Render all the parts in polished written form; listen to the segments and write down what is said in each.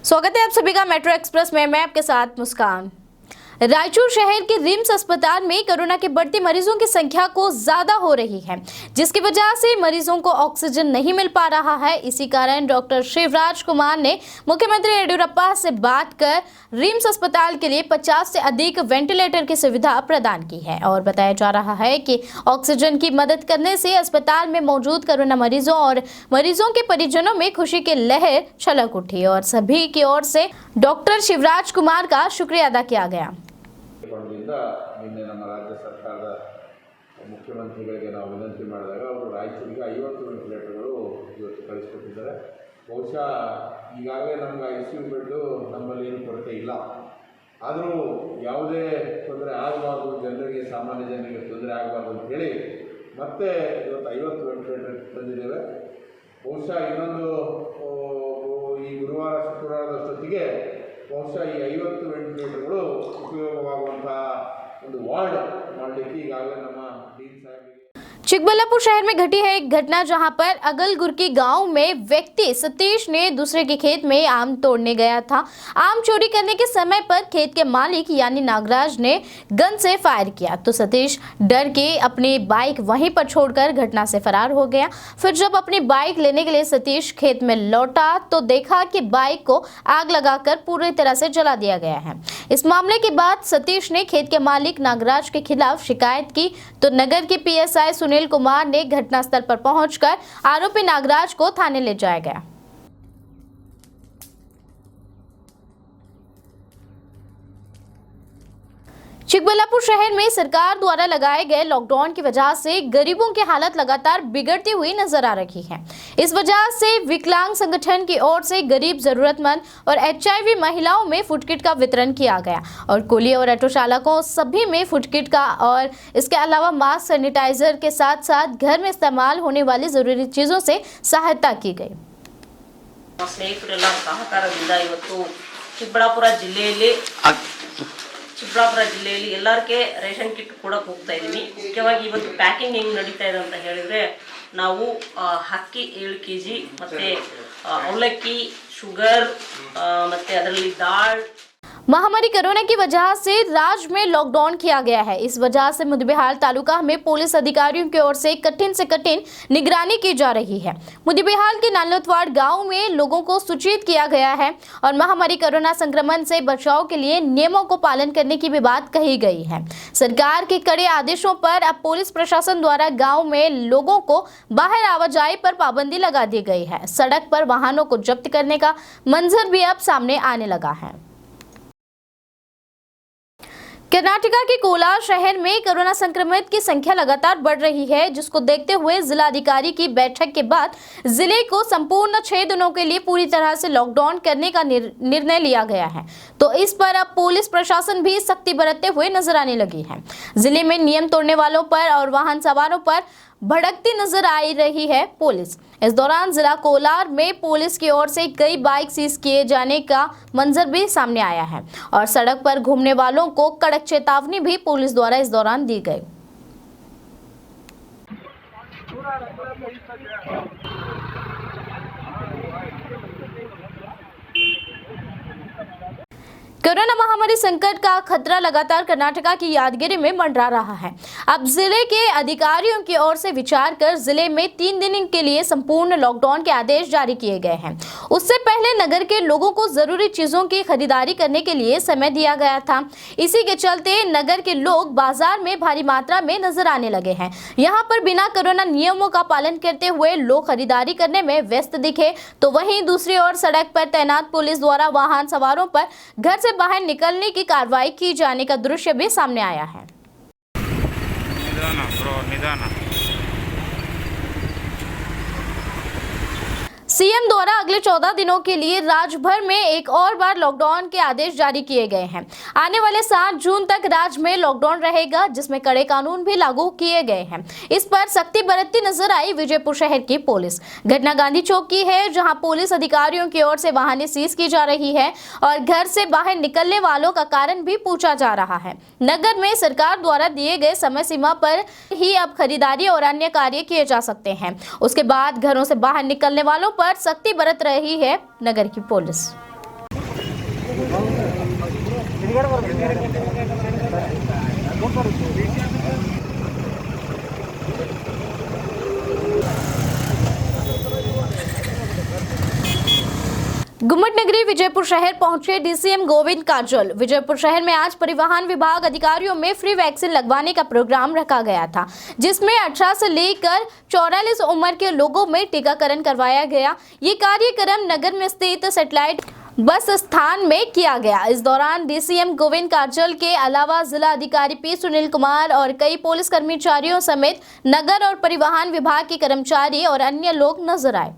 स्वागत है आप सभी का मेट्रो एक्सप्रेस में। मैं आपके साथ मुस्कान। रायचूर शहर के रिम्स अस्पताल में कोरोना के बढ़ते मरीजों की संख्या को ज्यादा हो रही है, जिसकी वजह से मरीजों को ऑक्सीजन नहीं मिल पा रहा है। इसी कारण डॉक्टर शिवराज कुमार ने मुख्यमंत्री येडियुरप्पा से बात कर रिम्स अस्पताल के लिए 50 से अधिक वेंटिलेटर की सुविधा प्रदान की है और बताया जा रहा है कि ऑक्सीजन की मदद करने से अस्पताल में मौजूद कोरोना मरीजों और मरीजों के परिजनों में खुशी की लहर छलक उठी और सभी की ओर से डॉक्टर शिवराज कुमार का शुक्रिया अदा किया गया। ನಿನ್ನೆ ನಮ್ಮ ರಾಜ್ಯ ಸರ್ಕಾರದ ಮುಖ್ಯಮಂತ್ರಿಗಳಿಗೆ ನಾವು ವಿನಂತಿ ಮಾಡಿದಾಗ ಅವರು ರಾಯಚೂರಿಗೆ 50 ವೆಂಟಿಲೇಟರ್ಗಳು ಇವತ್ತು ಕಳಿಸ್ಕೊಟ್ಟಿದ್ದಾರೆ। ಬಹುಶಃ ಈಗಾಗಲೇ ನಮಗೆ ICU ಬೆಡ್ಡು ನಮ್ಮಲ್ಲಿ ಏನು ಕೊರತೆ ಇಲ್ಲ, ಆದರೂ ಯಾವುದೇ ತೊಂದರೆ ಆಗಬಾರ್ದು, ಜನರಿಗೆ ಸಾಮಾನ್ಯ ಜನರಿಗೆ ತೊಂದರೆ ಆಗಬಾರ್ದು ಅಂತ ಹೇಳಿ ಮತ್ತೆ ಇವತ್ತು 50 ವೆಂಟಿಲೇಟರ್ ತಂದಿದ್ದೇವೆ। ಬಹುಶಃ ಇನ್ನೊಂದು ಈ ಗುರುವಾರ ಶುಕ್ರವಾರದಷ್ಟೊತ್ತಿಗೆ ಬಹುಶಃ ಈ 50 ವೆಂಟಿಲೇಟರ್ಗಳು ಉಪಯೋಗವಾಗುವಂತಹ ಒಂದು ವಾರ್ಡ್ ಮಾಡಲಿಕ್ಕೆ ಈಗಾಗಲೇ ನಮ್ಮ डीन साहब। चिकबल्लापुर शहर में घटी है एक घटना जहां पर अगलगुरकी गांव में व्यक्ति सतीश ने दूसरे के खेत में आम तोड़ने गया था। आम चोरी करने के समय पर खेत के मालिक यानी नागराज ने गन से फायर किया तो सतीश डर के अपनी बाइक वहीं पर छोड़कर घटना से फरार हो गया। फिर जब अपनी बाइक लेने के लिए सतीश खेत में लौटा तो देखा कि बाइक को आग लगाकर पूरी तरह से जला दिया गया है। इस मामले के बाद सतीश ने खेत के मालिक नागराज के खिलाफ शिकायत की तो नगर के PSI सुनील कुमार ने घटनास्थल पर पहुंचकर आरोपी नागराज को थाने ले जाया गया। चिकबल्लापुर शहर में सरकार द्वारा लगाए गए लॉकडाउन की वजह से गरीबों की हालत लगातार बिगड़ती हुई नजर आ रही है। इस वजह से विकलांग संगठन की ओर से गरीब, जरूरतमंद और HIV महिलाओं में फूड किट का वितरण किया गया और कुली और ऑटो चालकों सभी में फूड किट का और इसके अलावा मास्क, सैनिटाइजर के साथ साथ घर में इस्तेमाल होने वाली जरूरी चीजों से सहायता की गई। ಚಿಕ್ಕಬಳ್ಳಾಪುರ ಜಿಲ್ಲೆಯಲ್ಲಿ ಎಲ್ಲರಿಗೆ ರೇಷನ್ ಕಿಟ್ ಕೊಡಕ್ಕೆ ಹೋಗ್ತಾ ಇದ್ದೀನಿ। ಮುಖ್ಯವಾಗಿ ಇವತ್ತು ಪ್ಯಾಕಿಂಗ್ ಹೆಂಗೆ ನಡೀತಾ ಇದೆ ಅಂತ ಹೇಳಿದ್ರೆ ನಾವು ಅಕ್ಕಿ 7 kg ಮತ್ತೆ ಅವಲಕ್ಕಿ, ಶುಗರ್ ಮತ್ತೆ ಅದರಲ್ಲಿ ದಾಲ್। महामारी कोरोना की वजह से राज्य में लॉकडाउन किया गया है। इस वजह से मुदबिहाल तालुका में पुलिस अधिकारियों की ओर से कठिन निगरानी की जा रही है। मुदबिहाल के नालोतवाड़ गांव में लोगों को सूचित किया गया है और महामारी कोरोना संक्रमण से बचाव के लिए नियमों को पालन करने की भी बात कही गई है। सरकार के कड़े आदेशों पर अब पुलिस प्रशासन द्वारा गाँव में लोगों को बाहर आवाजाही पर पाबंदी लगा दी गई है। सड़क पर वाहनों को जब्त करने का मंजर भी अब सामने आने लगा है। कर्नाटका के कोलार शहर में कोरोना संक्रमित की संख्या लगातार बढ़ रही है, जिसको देखते हुए जिलाधिकारी की बैठक के बाद जिले को संपूर्ण 6 दिनों के लिए पूरी तरह से लॉकडाउन करने का निर्णय लिया गया है। तो इस पर अब पुलिस प्रशासन भी सख्ती बरतते हुए नजर आने लगी है। जिले में नियम तोड़ने वालों पर और वाहन सवारों पर भड़कती नजर आ रही है पुलिस। इस दौरान जिला कोलार में पुलिस की ओर से कई बाइक सीज किए जाने का मंजर भी सामने आया है और सड़क पर घूमने वालों को कड़क चेतावनी भी पुलिस द्वारा इस दौरान दी गई। कोरोना महामारी संकट का खतरा लगातार कर्नाटका की यादगिरी में मंडरा रहा है। अब जिले के अधिकारियों की ओर से विचार कर जिले में 3 दिन के लिए संपूर्ण लॉकडाउन के आदेश जारी किए गए हैं। उससे पहले नगर के लोगों को जरूरी चीजों की खरीदारी करने के लिए समय दिया गया था। इसी के चलते नगर के लोग बाजार में भारी मात्रा में नजर आने लगे हैं। यहाँ पर बिना कोरोना नियमों का पालन करते हुए लोग खरीदारी करने में व्यस्त दिखे, तो वहीं दूसरी ओर सड़क पर तैनात पुलिस द्वारा वाहन सवारों पर घर से बाहर निकलने की कार्रवाई की जाने का दृश्य भी सामने आया है। सीएम द्वारा अगले 14 दिनों के लिए राज्य भर में एक और बार लॉकडाउन के आदेश जारी किए गए हैं। आने वाले 7 जून तक राज्य में लॉकडाउन रहेगा, जिसमें कड़े कानून भी लागू किए गए हैं। इस पर सख्ती बरतती नजर आई विजयपुर शहर की पुलिस। घटना गांधी चौक की है, जहां पुलिस अधिकारियों की ओर से वाहनें सीज की जा रही है और घर से बाहर निकलने वालों का कारण भी पूछा जा रहा है। नगर में सरकार द्वारा दिए गए समय सीमा पर ही अब खरीदारी और अन्य कार्य किए जा सकते हैं। उसके बाद घरों से बाहर निकलने वालों पर सख्ती बरत रही है नगर की पुलिस। गुम्मट नगरी विजयपुर शहर पहुंचे डीसीएम गोविंद काजल। विजयपुर शहर में आज परिवहन विभाग अधिकारियों में फ्री वैक्सीन लगवाने का प्रोग्राम रखा गया था, जिसमें 18 से लेकर 44 उम्र के लोगों में टीकाकरण करवाया गया। ये कार्यक्रम नगर में स्थित सैटेलाइट बस स्थान में किया गया। इस दौरान डीसीएम गोविंद काजल के अलावा जिला अधिकारी पी सुनील कुमार और कई पुलिस कर्मचारियों समेत नगर और परिवहन विभाग के कर्मचारी और अन्य लोग नजर आए।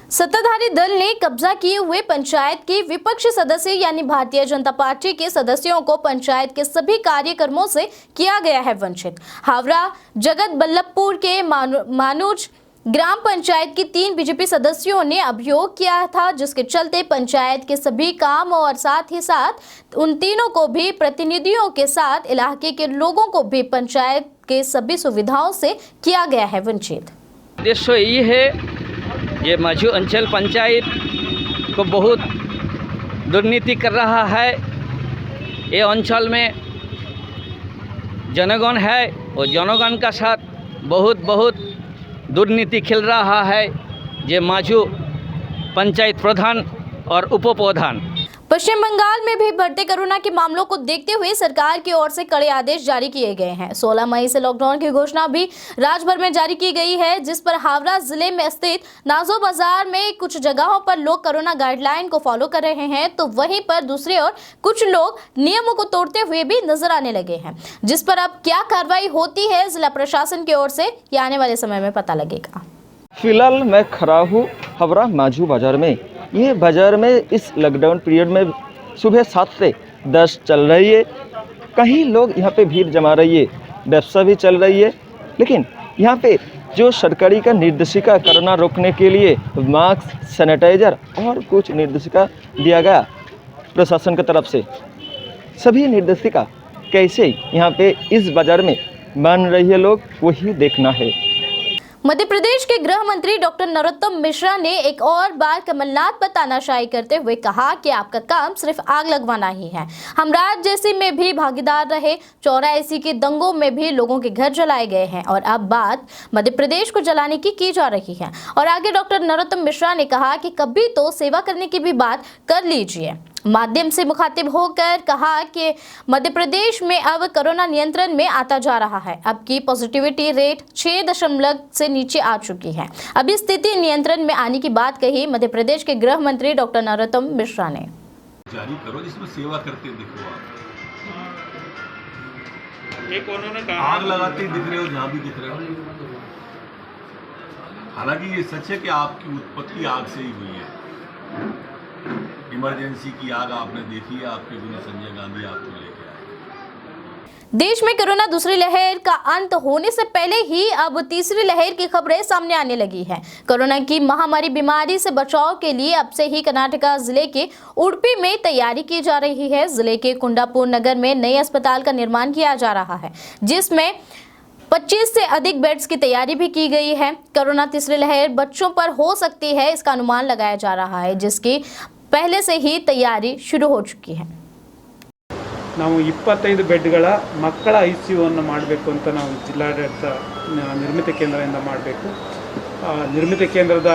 सत्ताधारी दल ने कब्जा किए हुए पंचायत के विपक्षी सदस्य यानी भारतीय जनता पार्टी के सदस्यों को पंचायत के सभी कार्यक्रमों से किया गया है वंचित। हावड़ा जगत बल्लभपुर के मानूज ग्राम पंचायत की 3 बीजेपी सदस्यों ने अभियोग किया था, जिसके चलते पंचायत के सभी काम और साथ ही साथ उन तीनों को भी प्रतिनिधियों के साथ इलाके के लोगों को भी पंचायत के सभी सुविधाओं से किया गया है वंचित। उद्देश्य ये है, ये माझू अंचल पंचायत को बहुत दुर्नीति कर रहा है। ये अंचल में जनगण है और जनगण का साथ बहुत दुर्नीति खेल रहा है। ये माझू पंचायत प्रधान और उप प्रधान। पश्चिम बंगाल में भी बढ़ते कोरोना के मामलों को देखते हुए सरकार की ओर से कड़े आदेश जारी किए गए हैं। 16 मई से लॉकडाउन की घोषणा भी राज्य भर में जारी की गई है, जिस पर हावड़ा जिले में स्थित नाजो बाजार में कुछ जगहों पर लोग कोरोना गाइडलाइन को फॉलो कर रहे हैं, तो वहीं पर दूसरी ओर कुछ लोग नियमों को तोड़ते हुए भी नजर आने लगे हैं, जिस पर अब क्या कार्रवाई होती है जिला प्रशासन की ओर से ये आने वाले समय में पता लगेगा। फिलहाल मैं खड़ा हूँ हावड़ा माझू बाजार में। ये बाज़ार में इस लॉकडाउन पीरियड में सुबह 7 से 10 चल रही है। कई लोग यहाँ पे भीड़ जमा रही है, व्यवसाय भी चल रही है, लेकिन यहाँ पे जो सरकारी का निर्देशिका कोरोना रोकने के लिए मास्क, सैनिटाइज़र और कुछ निर्देशिका दिया गया प्रशासन की तरफ से, सभी निर्देशिका कैसे यहाँ पे इस बाज़ार में मान रही है लोग, वही देखना है। मध्य प्रदेश के गृह मंत्री डॉक्टर नरोत्तम मिश्रा ने एक और बार कमलनाथ पर तानाशाही करते हुए कहा कि आपका काम सिर्फ आग लगवाना ही है। हम राजनीति में भी भागीदार रहे, 84 के दंगों में भी लोगों के घर जलाए गए हैं और अब बात मध्य प्रदेश को जलाने की जा रही है। और आगे डॉक्टर नरोत्तम मिश्रा ने कहा कि कभी तो सेवा करने की भी बात कर लीजिए। माध्यम से मुखातिब होकर कहा कि मध्य प्रदेश में अब कोरोना नियंत्रण में आता जा रहा है। अब की पॉजिटिविटी रेट 6 से नीचे आ चुकी है। अभी स्थिति नियंत्रण में आने की बात कही मध्य प्रदेश के गृह मंत्री डॉक्टर नरोत्तम मिश्रा ने। जारी करो जिसमें सेवा करते दिखो आप। एक उन्होंने कहा आग लगाते दिख रहे हो जहाँ भी दिख रहे हो। हालांकि ये सच है कि आपकी उत्पत्ति आग से ही हुई है। इमरजेंसी की आग आपने देखी है, आपके गुरु संजय गांधी आपको लेके आए। देश में कोरोना दूसरी लहर का अंत होने से पहले ही अब तीसरी लहर की खबरें सामने आने लगी है। कोरोना की महामारी बीमारी से बचाव के लिए अब से ही कर्नाटका जिले के उडुपी में तैयारी की जा रही है। जिले के कुंडापुर नगर में नए अस्पताल का निर्माण किया जा रहा है, जिसमें 25 से अधिक बेड्स की तैयारी भी की गई है। कोरोना तीसरी लहर बच्चों पर हो सकती है, इसका अनुमान लगाया जा रहा है, जिसकी पहले से ही तैयारी शुरू हो चुकी है। ನಾವು 25 ಬೆಡ್ಗಳ ಮಕ್ಕಳ ಐಸಿಯುವನ್ನು ಮಾಡಬೇಕು ಅಂತ ನಾವು ಜಿಲ್ಲಾಡಳಿತ ನಿರ್ಮಿತ ಕೇಂದ್ರದಿಂದ ಮಾಡಬೇಕು। ನಿರ್ಮಿತ ಕೇಂದ್ರದ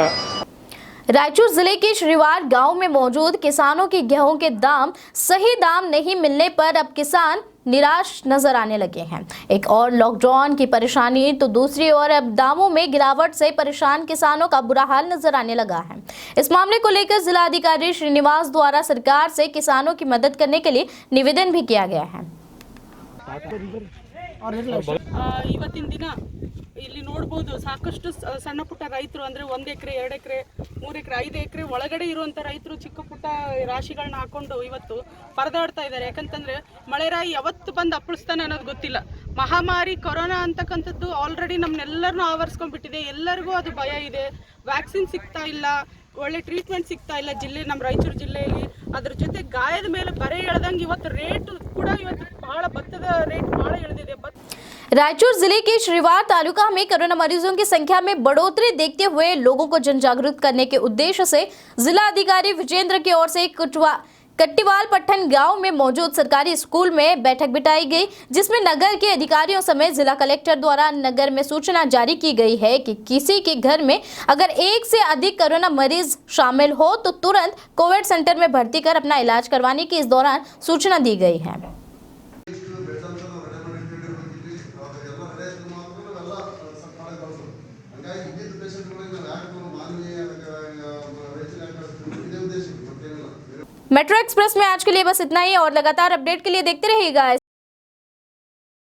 रायचूर जिले के श्रीवार गांव में मौजूद किसानों के गेहूं के दाम सही दाम नहीं मिलने पर अब किसान निराश नजर आने लगे हैं। एक और लॉकडाउन की परेशानी तो दूसरी ओर अब दामों में गिरावट से परेशान किसानों का बुरा हाल नजर आने लगा है। इस मामले को लेकर जिला अधिकारी श्रीनिवास द्वारा सरकार से किसानों की मदद करने के लिए निवेदन भी किया गया है। ಇವತ್ತಿನ ದಿನ ಇಲ್ಲಿ ನೋಡ್ಬೋದು ಸಾಕಷ್ಟು ಸಣ್ಣ ಪುಟ್ಟ ರೈತರು ಅಂದರೆ 1 ಎಕರೆ 2 ಎಕರೆ 3 ಎಕರೆ 5 ಎಕರೆ ಒಳಗಡೆ ಇರುವಂಥ ರೈತರು ಚಿಕ್ಕ ಪುಟ್ಟ ರಾಶಿಗಳನ್ನ ಹಾಕೊಂಡು ಇವತ್ತು ಪರದಾಡ್ತಾ ಇದ್ದಾರೆ। ಯಾಕಂತಂದರೆ ಮಳೆರಾಯಿ ಯಾವತ್ತು ಬಂದು ಅಪ್ಪಳಿಸ್ತಾನೆ ಅನ್ನೋದು ಗೊತ್ತಿಲ್ಲ। ಮಹಾಮಾರಿ ಕೊರೋನಾ ಅಂತಕ್ಕಂಥದ್ದು ಆಲ್ರೆಡಿ ನಮ್ಮನ್ನೆಲ್ಲರನ್ನೂ ಆವರಿಸ್ಕೊಂಡ್ಬಿಟ್ಟಿದೆ. ಎಲ್ಲರಿಗೂ ಅದು ಭಯ ಇದೆ. ವ್ಯಾಕ್ಸಿನ್ ಸಿಗ್ತಾ ಇಲ್ಲ, ಒಳ್ಳೆ ಟ್ರೀಟ್ಮೆಂಟ್ ಸಿಗ್ತಾ ಇಲ್ಲ ನಮ್ಮ ರಾಯಚೂರು ಜಿಲ್ಲೆಯಲ್ಲಿ. ಅದ್ರ ಜೊತೆ ಗಾಯದ ಮೇಲೆ ಬರೆ ಎಳ್ದಂಗೆ ಇವತ್ತು ರೇಟ್ ಕೂಡ ಇವತ್ತು ಭಾಳ ಭತ್ತದ ರೇಟ್ ಭಾಳ ಇಳಿದಿದೆ. रायचूर जिले के श्रीवार तालुका में कोरोना मरीजों की संख्या में बढ़ोतरी देखते हुए लोगों को जन जागरूक करने के उद्देश्य से जिला अधिकारी विजेंद्र की ओर से कट्टीवाल पट्टन गांव में मौजूद सरकारी स्कूल में बैठक बिठाई गई, जिसमें नगर के अधिकारियों समेत जिला कलेक्टर द्वारा नगर में सूचना जारी की गई है कि किसी के घर में अगर एक से अधिक कोरोना मरीज शामिल हो तो तुरंत कोविड सेंटर में भर्ती कर अपना इलाज करवाने की इस दौरान सूचना दी गई है। मेट्रो एक्सप्रेस में आज के लिए बस इतना ही और लगातार अपडेट के लिए देखते रहिएगा